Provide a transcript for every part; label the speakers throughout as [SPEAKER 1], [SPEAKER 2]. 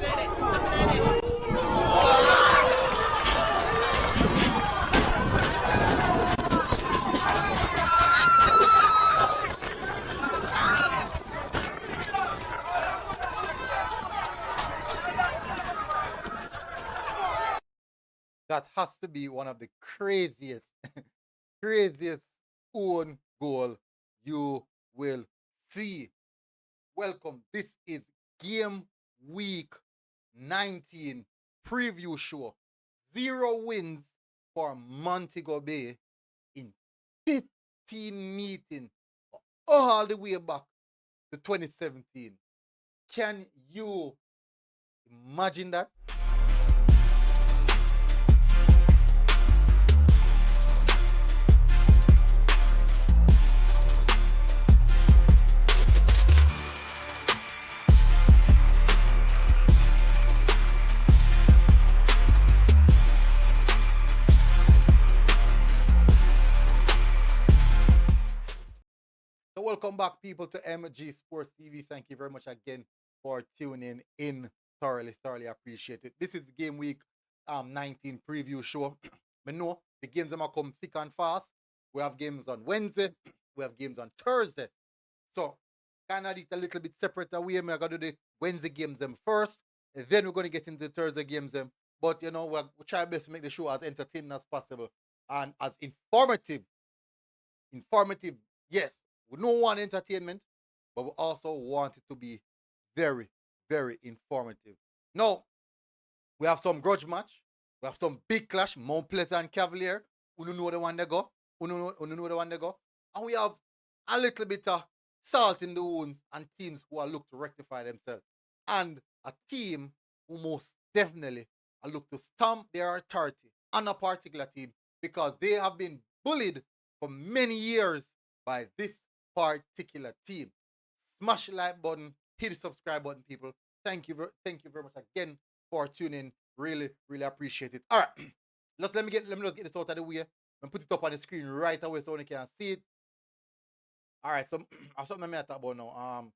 [SPEAKER 1] That has to be one of the craziest, craziest own goal you will see. Welcome. This is game week 19 preview show. 0 wins for Montego Bay in 15 meetings all the way back to 2017. Can you imagine that? So welcome back, people, to MG Sports TV. Thank you very much again for tuning in. Thoroughly appreciate it. This is the game week 19 preview show. I know the games are gonna come thick and fast. We have games on Wednesday. We have games on Thursday. So kind of a little bit separate away. I'm gonna do the Wednesday games them first, and then we're gonna get into the Thursday games them. But you know, we'll try best to make the show as entertaining as possible and as informative. Informative, yes. We don't want entertainment, but we also want it to be very informative. Now, we have some grudge match. We have some big clash, Mount Pleasant Cavalier. Who know the one they go? Who know the one they go? And we have a little bit of salt in the wounds and teams who are look to rectify themselves. And a team who most definitely are look to stamp their authority on a particular team because they have been bullied for many years by this particular team. Smash the like button, hit the subscribe button, people. Thank you very much again for tuning. Really appreciate it. All right, let me just get this out of the way and put it up on the screen right away so you can see it. All right, so I have something I'm talk about now.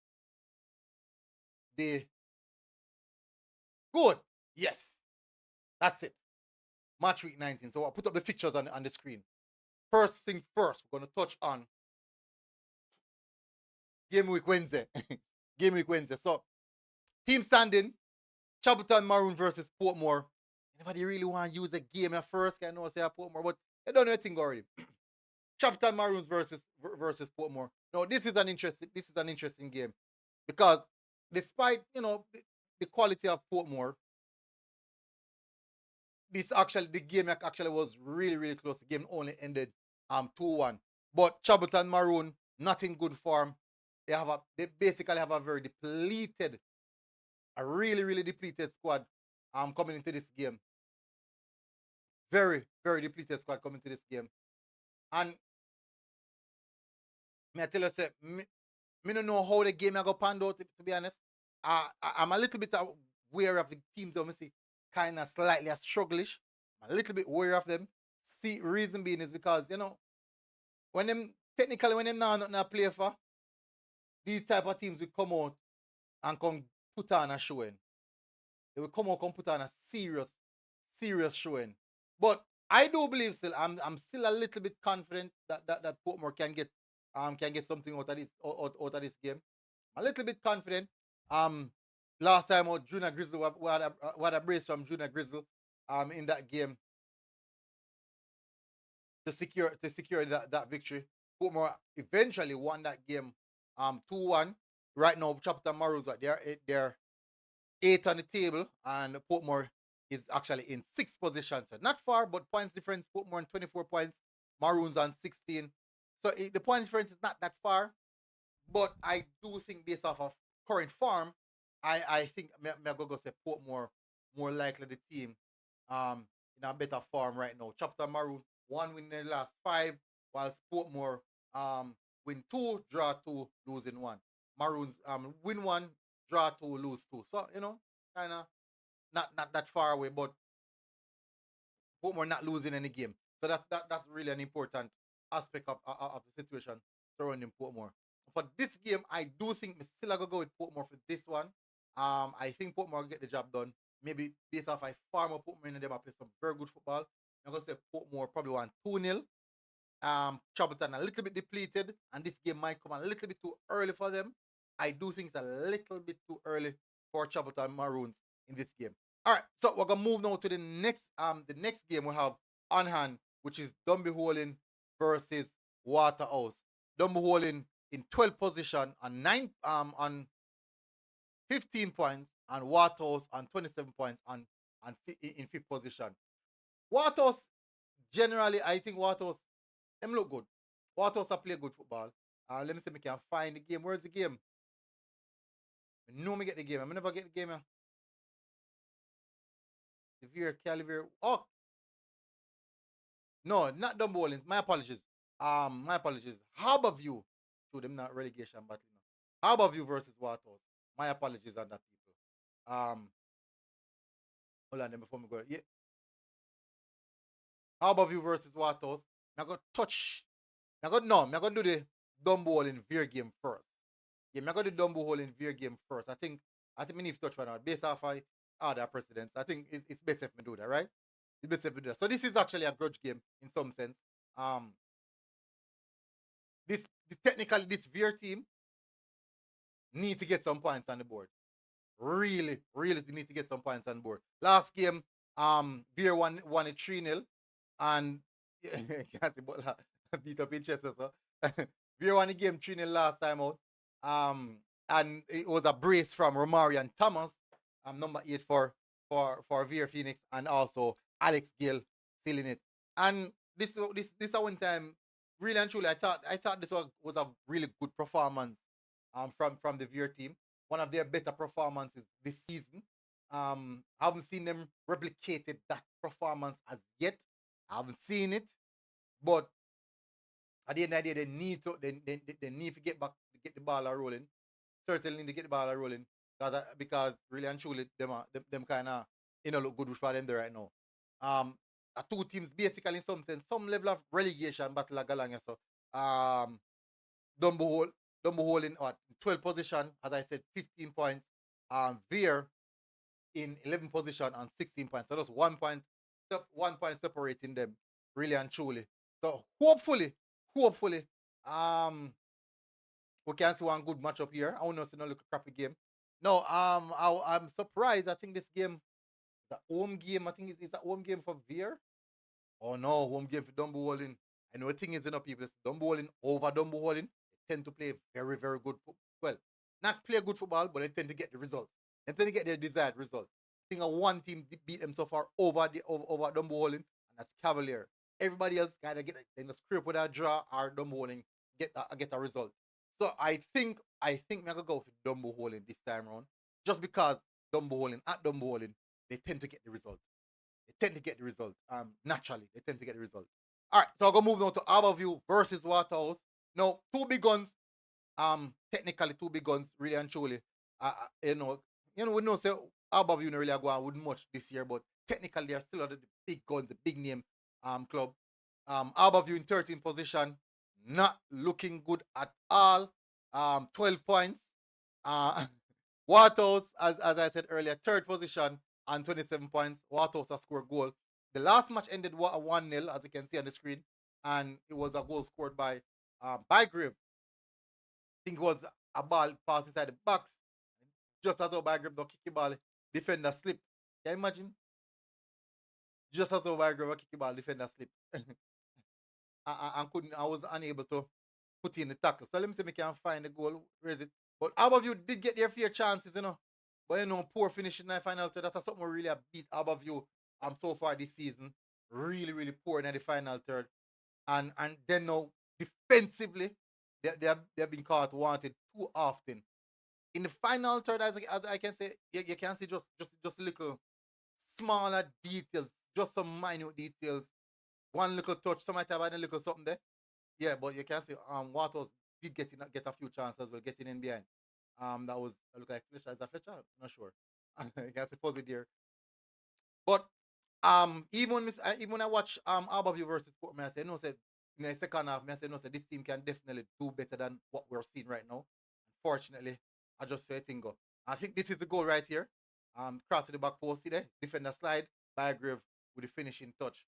[SPEAKER 1] The good, yes, that's it. Match week 19. So I'll put up the pictures on the screen. First thing first, we're gonna touch on game week Wednesday. Game week Wednesday. So team standing, Chapelton Maroon versus Portmore. Anybody really want to use a game at first? I know say Portmore, but they don't know anything already. Chapelton Maroons versus Portmore. No, this is an interesting game because despite the quality of Portmore, the game actually was really close. The game only ended 2-1. But Chapelton Maroon not in good form. They basically have a very depleted, a really depleted squad coming into this game. Very depleted squad coming to this game. And me I tell you say me don't know how the game I go pan out, to be honest. I'm a little bit aware of the teams that I see kind of slightly strugglish. I'm a little bit wary of them. See, reason being is because, when them now nothing to play for, these type of teams will come out and come put on a showing. They will come out and put on a serious showing. But I do believe still, I'm still a little bit confident that Portmore can get something out of this game. A little bit confident. Last time out Junior Grizzle we had a brace from Junior Grizzle in that game to secure that victory. Portmore eventually won that game 2-1. Right now, Chapter Maroons they're 8 on the table, and Portmore is actually in 6th position. So not far, but points difference. Portmore on 24 points, Maroons on 16. So the point difference is not that far, but I do think based off of current form, I think I'm going to say Portmore more likely the team in a better form right now. Chapter Maroon 1 win in the last 5, whilst Portmore win 2, draw 2, losing 1. Maroons win 1, draw 2, lose 2. So kind of not that far away, but Portmore not losing any game. So that's really an important aspect of the situation surrounding Portmore. For this game, I do think we still are gonna go with Portmore for this one. I think Portmore will get the job done. Maybe based off I farmer Portmore in them, I play some very good football. I'm gonna say Portmore probably won 2-0. Chapelton a little bit depleted, and this game might come a little bit too early for them. I do think it's a little bit too early for Chapelton Maroons in this game. All right, so we're gonna move now to the next game we have on hand, which is Dunbeholden versus Waterhouse. Dunbeholden in 12th position on 15 points, and Waterhouse on 27 points in fifth position. Waterhouse generally, I think Waterhouse them look good. Waterhouse play good football. Let me see if I can find the game. Where's the game? I know me get the game. I never get the game. Severe Cavalier. Oh no, not Dunbeholden. My apologies. My apologies. Harbour View. To them not relegation battle. Harbour View versus Waterhouse. My apologies on that, people. Hold on, then before we go. Yeah, Harbour View versus Waterhouse. I got touch. I got no. I got do the Dunbeholden Veer game first. Yeah, I got the Dunbeholden Veer game first. I think we need to touch on that based off I other precedents. I think it's best if we do that, right? It's best if we do that. So this is actually a grudge game in some sense. Um, this technically this Veer team need to get some points on the board. Really, really need to get some points on board. Last game, Veer won it 3-0, and can't see but beat up in chest so. Veer won the game 3-0 last time out. And it was a brace from Romarian Thomas, number 8 for Veer Phoenix, and also Alex Gill stealing it. And this one time, really and truly, I thought this was a really good performance from the Veer team, one of their better performances this season. I haven't seen them replicated that performance as yet. I haven't seen it, but at the end of the day, they need to get back to get the ball rolling. Certainly need to get the ball rolling because really and truly them kind of look good for them there right now. Two teams basically in some sense some level of relegation battle like along so. Dumbo Dumbo in what 12 position as I said 15 points. Veer in 11 position and 16 points. So that's 1 point separating them, really and truly. So hopefully, um, we can see one good matchup here. I want to see no look crappy game. No, I'm surprised. I think this game, the home game. I think it's a home game for Veer. Oh no, home game for Dunbeholden. I know the thing is, people, it's Dunbeholden over Dunbeholden. They tend to play very, very good football. Well, not play good football, but they tend to get the results. They tend to get their desired result. I think one team beat them so far over Dunbeholden, and that's Cavalier. Everybody else kind of get in the script with a draw or Dunbeholden get a result. So I think I'm gonna go for Dunbeholden this time around, just because Dunbeholden at Dunbeholden they tend to get the result. They tend to get the result. Naturally, they tend to get the result. All right, so I'll go move on to Harbour versus Waterhouse. Now, two big guns. Technically two big guns, really and truly. We know say Harbour no really go on with much this year, but technically they are still the big guns, the big name club. Harbour in 13th position, not looking good at all. 12 points. Uh, Waterhouse, as I said earlier, third position and 27 points. Waterhouse has scored goal. The last match ended 1-0, as you can see on the screen, and it was a goal scored by Bygrave. I think it was a ball pass inside the box. Just as how Bygrave don't kick the ball, defender slip. Can you imagine? Just as how Bygrave kick the ball, defender slip. I was unable to put in the tackle. So let me see if I can find the goal. Where is it? But Harbour did get their fair chances. But poor finish in the final third. That's something really beat Harbour so far this season. Really, really poor in the final third. And then now defensively, they have been caught wanted too often. In the final third, as I can say, you can see just little smaller details, just some minute details. One little touch, some might have had a little something there. Yeah, but you can see Wattles did get a few chances as well, getting in behind. That was look like Fletcher. Is that Fletcher? I'm not sure. You can see Posey there. But even when I watch Harbour versus Portmore, I say no, said in the second half, I say no, said this team can definitely do better than what we're seeing right now. Unfortunately, I just say thing go. I think this is the goal right here. Crossing the back post, see there, defender slide, Bygrave with the finishing touch.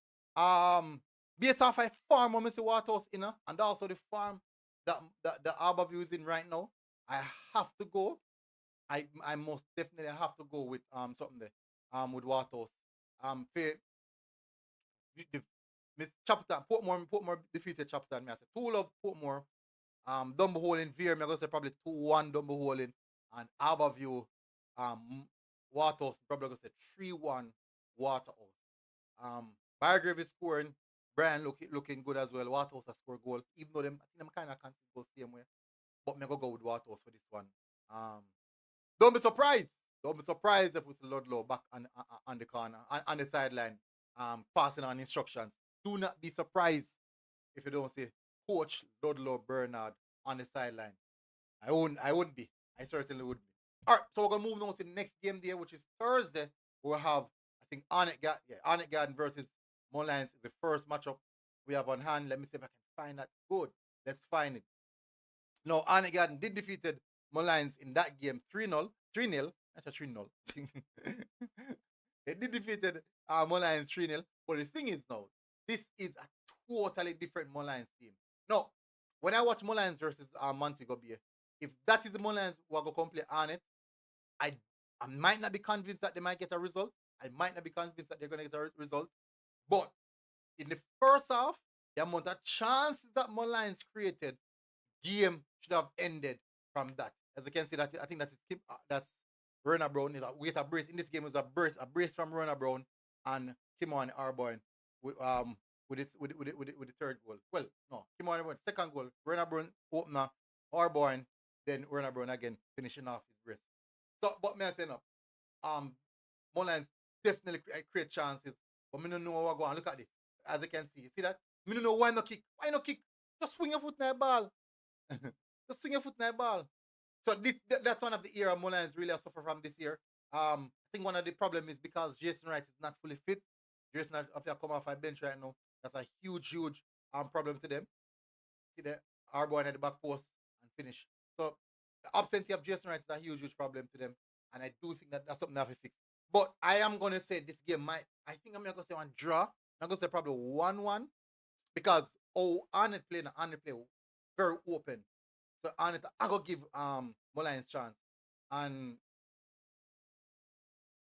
[SPEAKER 1] Based off a farm on Mr. Waterhouse in, and also the farm that the Harbour View is in right now, I have to go. I most definitely have to go with something there. With Waterhouse. For the Miss Chapelton, Portmore defeated Chapelton. I say two love Portmore. Dunbeholden Veer, I'm gonna say probably 2-1 Dunbeholden, and Harbourview, Waterhouse, probably gonna say 3-1 Waterhouse. Bygrave is scoring. Brian looking good as well. Waterhouse has scored goal, even though them I think them kind of can't go same way. But I'm gonna go with Waterhouse for this one. Um, don't be surprised. Don't be surprised if it's Ludlow back on the corner, on the sideline, passing on instructions. Do not be surprised if you don't see Coach Ludlow Bernard on the sideline. I wouldn't be. I certainly wouldn't be. All right, so we're gonna move on to the next game there, which is Thursday. We'll have I think Arnett Garden versus Mullines is the first matchup we have on hand. Let me see if I can find that. Good. Let's find it. No, Arnett Garden did defeated Mullines in that game 3-0. 3-0. That's a 3-0. They did defeated Mullines 3-0. But the thing is now, this is a totally different Mullines team. No, when I watch Mullines versus Montego Bay, if that is the Mullines who are going to come play Arnett, I I might not be convinced that they might get a result. I might not be convinced that they're going to get a result. But in the first half, the amount of chances that Mullines created, game should have ended from that. As you can see, that I think that's Rona Brown is a brace. In this game, it was a brace from Rona Brown and Kimon Arboin with the third goal. Well, no, Kimon Arboin second goal. Rona Brown opener, Arboin, then Rona Brown again finishing off his brace. So, but me I say no. Um, Mullins definitely create chances, but me don't know what go on. Look at this. As you can see, you see that? Me don't know why no kick. Why no kick? Just swing your foot in the ball. Just swing your foot in the ball. So that's one of the era Mullins really suffer from this year. I think one of the problem is because Jason Wright is not fully fit. Jason Wright after come off a bench right now. That's a huge problem to them. See the Arbor at the back post and finish. So the absentee of Jason Wright is a huge problem to them. And I do think that that's something they have to fix. But I am gonna say this game might I think I'm gonna say one draw. I'm gonna say probably 1-1 because Arnett play very open. So Arnett I go give Mullins chance. And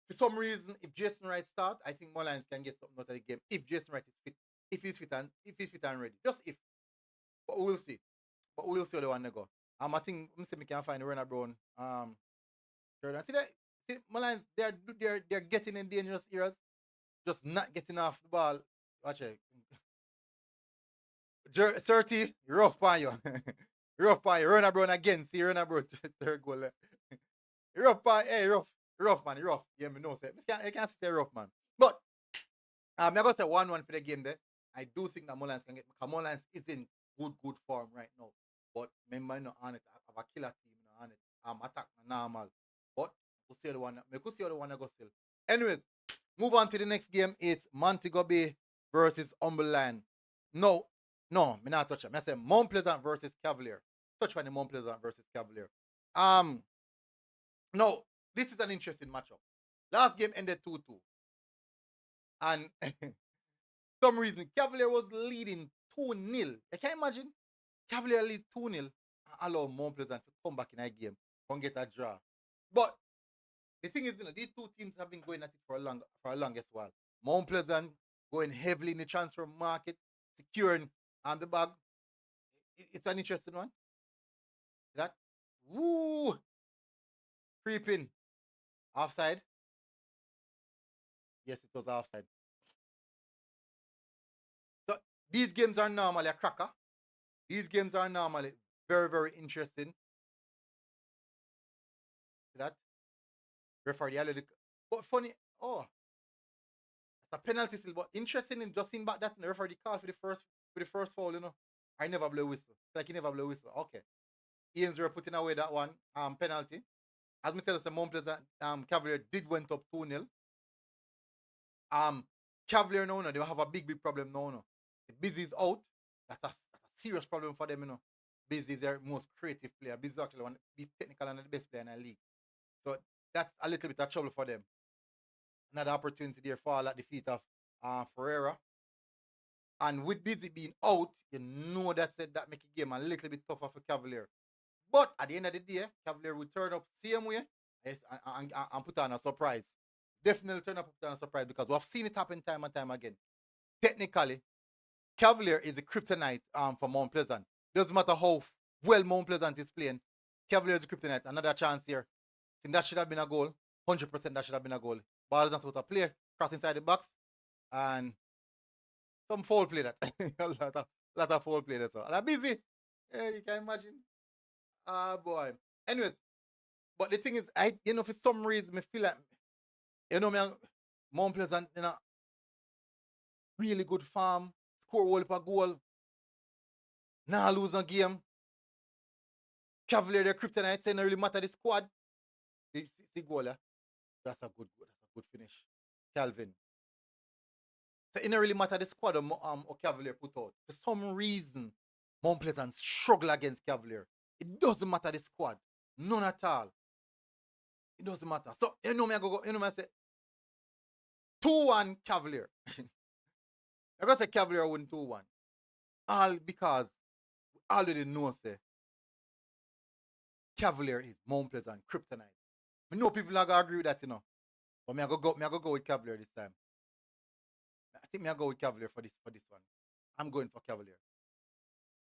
[SPEAKER 1] for some reason, if Jason Wright start, I think Mullins can get something out of the game. If Jason Wright is fit, if he's fit and ready, just if. But we'll see. But we'll see how they want to go. I think let me see if we can find Rena Brown. Jordan. See that? See Mullins, they're getting in dangerous areas, just not getting off the ball. Watch it. 30, rough on you. Rough on you. Rena Brown again. See Rena Brown third goal. Rough on, hey, rough man, rough. Yeah, me know say. I can't say rough man. But I'm gonna say 1-1 for the game there. I do think that Mullins can get because Mullins is in good form right now. But remember, you know, on it, I have a killer team, you know, on it. Attack normal. But we'll see the one. We could see the one that go still. Anyways, move on to the next game. It's Montego Bay versus Umberland. No, me not touch it. I say Mount Pleasant versus Cavalier. Touch by the Mount Pleasant versus Cavalier. No, this is an interesting matchup. Last game ended 2-2. And some reason Cavalier was leading 2-0. I can't imagine Cavalier lead 2-0 and allow Mount Pleasant to come back in that game and get a draw. But the thing is, you know, these two teams have been going at it for a longest while. Mount Pleasant going heavily in the transfer market, securing the bag. It's an interesting one. That woo creeping offside. Yes, it was offside. So these games are normally a cracker. These games are normally very interesting. See that? Referee already. But funny, it's a penalty still. But interesting in just seeing back that the referee called for the first foul, you know. I never blow whistle. It's like he never blow whistle. Okay. Ian's were putting away that one penalty. As me tell us, Mount Pleasant Cavalier did went up 2-0. Cavalier now, they have a big problem now. No. The Busy is out. That's a serious problem for them, you know. Busy is their most creative player. Busy is actually one be technical and the best player in the league. So that's a little bit of trouble for them. Another opportunity there fall at the feet of Ferreira. And with Busy being out, you know that said that make a game a little bit tougher for Cavalier. But at the end of the day, Cavalier will turn up same way, yes, and put on a surprise. Definitely turn up put on a surprise because we've seen it happen time and time again. Technically, Cavalier is a kryptonite for Mount Pleasant. Doesn't matter how well Mount Pleasant is playing. Cavalier is a kryptonite. Another chance here. I think that should have been a goal. 100% that should have been a goal. Ball is not out of play. Cross inside the box. And some foul play that. a lot of foul play that. So. And I'm busy. Yeah, you can imagine. Ah, boy. Anyways, but the thing is, for some reason, I feel like, man, Mount Pleasant, really good farm, score whole per goal, nah lose a game. Cavalier, the kryptonite, saying it really matter the squad. See goal, yeah? That's a good goal. That's a good finish. Calvin. So it don't really matter the squad or Cavalier put out. For some reason, Mount Pleasant struggle against Cavalier. It doesn't matter the squad. None at all. It doesn't matter. So, me I go, me I say, 2-1 Cavalier. I got say Cavalier win 2-1. All because we already know say Cavalier is Mount Pleasant kryptonite. I know people are gonna agree with that, But me I go with Cavalier this time. I think me I go with Cavalier for this one. I'm going for Cavalier.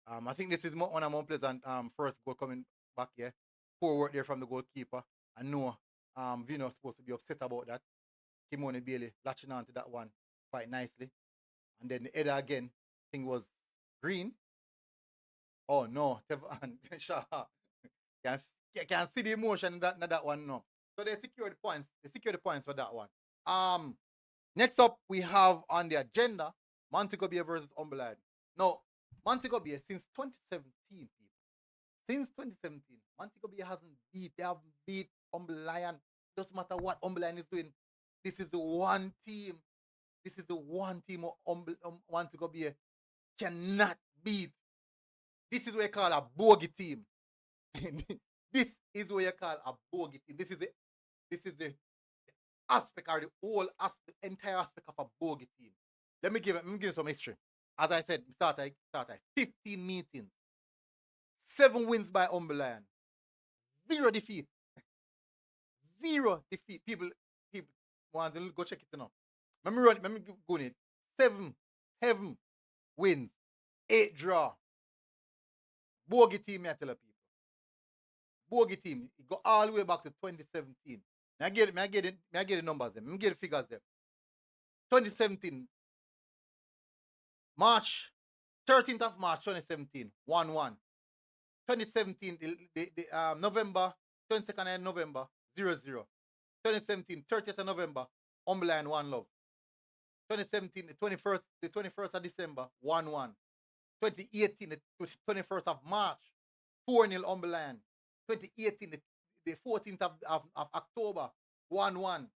[SPEAKER 1] I think this is one of Mount Pleasant first goal coming back here. Poor work there from the goalkeeper. I know Vino supposed to be upset about that. Kimoni Bailey latching on to that one quite nicely. And then the header again, I think was green. Oh no, Tevan can see the emotion in that one no. So they secure the points. They secure the points for that one. Next up we have on the agenda Montego Bay versus Umberland. Now, Montego Bay since 2017, people. Since 2017, Montego Bay hasn't beat. They haven't beat Umberland. Doesn't matter what Umberland is doing. This is the one team. This is the one team Montego Bay cannot beat. This is what you call a bogey team. this is what you call a bogey team. This is the aspect or the whole aspect, entire aspect of a bogey team. Let me give you some history. As I said, start at 15 meetings, 7 wins by Umberland, 0 defeat, 0 defeat. People want to go check it now. Let me go in it. 7 wins, 8 draw. Bogey team, I tell you people. Bogey team. It go all the way back to 2017. I get the numbers there. I get the figures there. 2017, March, 13th of March 2017, 1-1. 2017, November, 22nd of November, 0-0. 2017, 30th of November, Umberland 1 love. 2017, the 21st of December, 1-1. 2018, the 21st of March, 4-0 Umberland. 2018, the 14th of October, 1-1.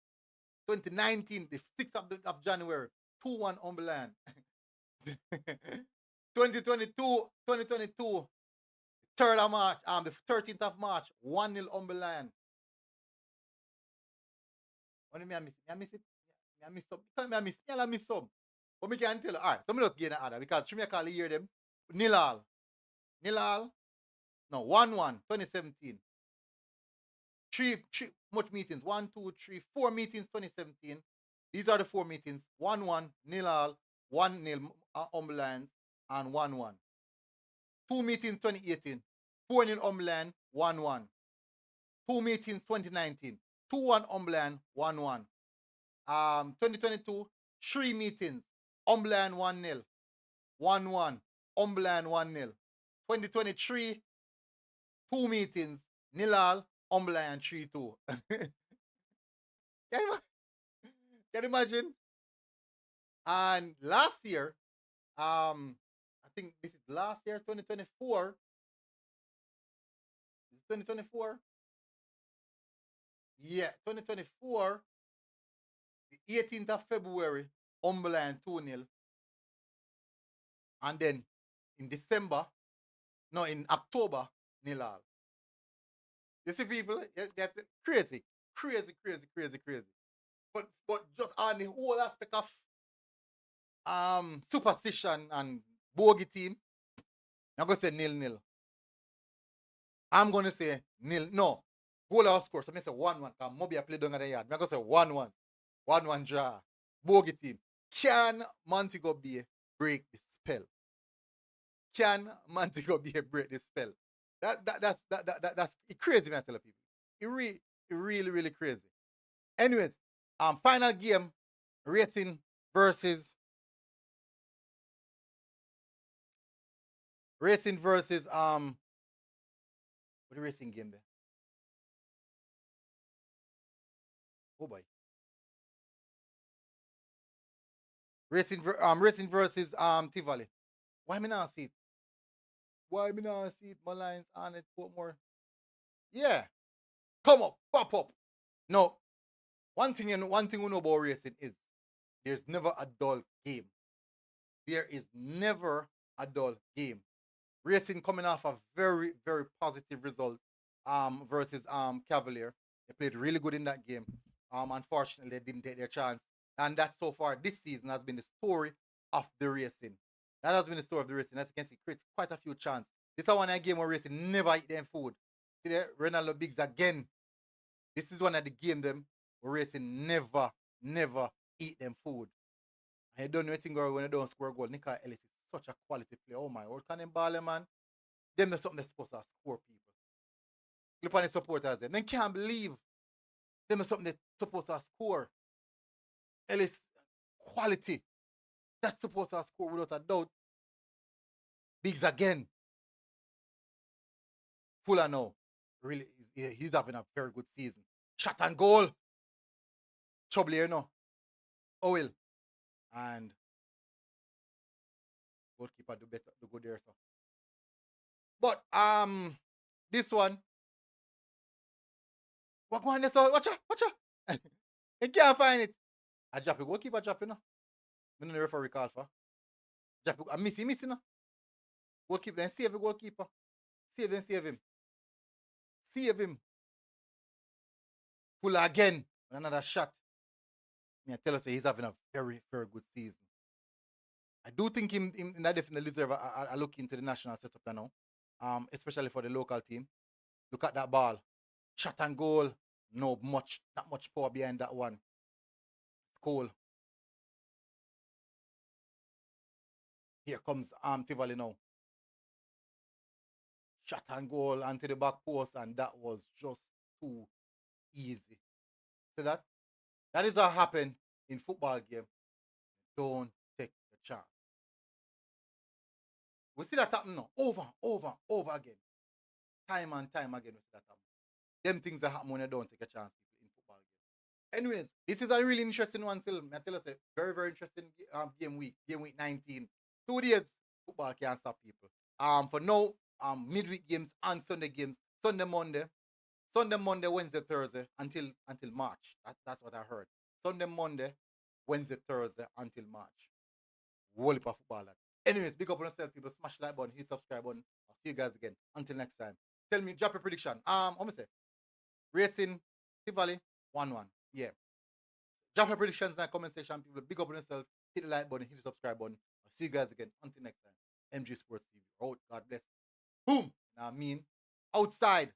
[SPEAKER 1] 2019, the 6th of January, 2-1 Umberland. 2022, 3rd of March, the 13th of March, 1-0 Umberland. What do you mean I miss it? I miss it? I miss some. I miss some. But me can tell you, alright, so me just gain an order because Shimmy call hear them. Nilal. No, 1-1, 2017. Three much meetings. 1, 2, 3, 4 meetings 2017. These are the 4 meetings. 1-1, Nilal, 1-0 Umberland, and 1-1. 2 meetings 2018. 4-0 Umberland, 1-1. 2 meetings 2019. 2-1 Umberland, 1-1. 2022, 3 meetings. Umberland 1-0. 1-1. Umberland 1-0. 2023, 2 meetings. Nilal, Umberland 3-2. Can you imagine? And last year, I think this is last year, 2024. 2024? Yeah, 2024, the 18th of February, Umberland 2-0. And then in in October, Nilal. You see, people, that's crazy. Crazy, crazy, crazy, crazy. But just on the whole aspect of superstition and bogey team, I'm gonna say nil-nil. I'm gonna say nil. No. Goal or score. So I say 1-1. Because Mobay play down at the yard. I'm gonna say 1-1. 1-1 draw. Bogey team. Can Montego Bay break the spell? Can Montego Bay break the spell? That's crazy, man. I tell people. It really, really crazy. Anyways, final game, Racing versus what the Racing game there? Oh boy. Racing versus Tivoli. Why me not see it? Why me not see it? Malines, Arnett, Portmore. Yeah. Come up, pop up. No. One thing we know about racing is there's never a dull game. There is never a dull game. Racing coming off a very, very positive result versus Cavalier. They played really good in that game. Unfortunately, they didn't take their chance. And that so far this season has been the story of the racing. That has been the story of the racing. As you can see, create quite a few chances. This is one of the game where racing never eat them food. See there, Ronaldo Biggs again. This is one of the game them where racing never eat them food. And you don't know anything when they don't score a goal. Nico Ellis is such a quality player. Oh my, what can them ball man? Them is something they're supposed to score people. Look on the supporters them. They can't believe them is something they're supposed to score. Ellis quality. That's supposed to score without a doubt. Biggs again. Fuller now. Really, he's having a very good season. Shot and goal. Trouble here now. Oil. And goalkeeper do better, do good there, so. But this one, what going on this? Watch out. You can't find it. I drop it. Goalkeeper drop it, no. I don't know the referee call for. Drop it. I miss no. Goalkeeper then save the goalkeeper. Save him. Save him. Pull again. Another shot. Me I tell us he's having a very, very good season. I do think him that definitely deserve a look into the national setup now. Especially for the local team. Look at that ball. Shot and goal. No much, not much power behind that one. It's cool. Here comes Tivoli now. Shot and goal onto the back post, and that was just too easy. See that? That is what happen in football game. Don't take the chance. We see that happen now. Over again. Time and time again we see that happen. Them things that happen when you don't take a chance in football game. Anyways, this is a really interesting one still. I tell us a very, very interesting game week 19. 2 days, football can't stop people. For now, midweek games and Sunday games. Sunday, Monday, Wednesday, Thursday until March. That's what I heard. Sunday, Monday, Wednesday, Thursday until March. Whole heap of football. Anyways, big up on yourself, people. Smash the like button, hit subscribe button. I'll see you guys again. Until next time. Tell me, drop a prediction. What me say? Racing, Tivoli, 1-1. Yeah. Drop your predictions in the comment section, people. Big up on yourself. Hit the like button, hit the subscribe button. I'll see you guys again. Until next time. MG Sports TV. Oh, God bless. Boom. Now I mean, outside.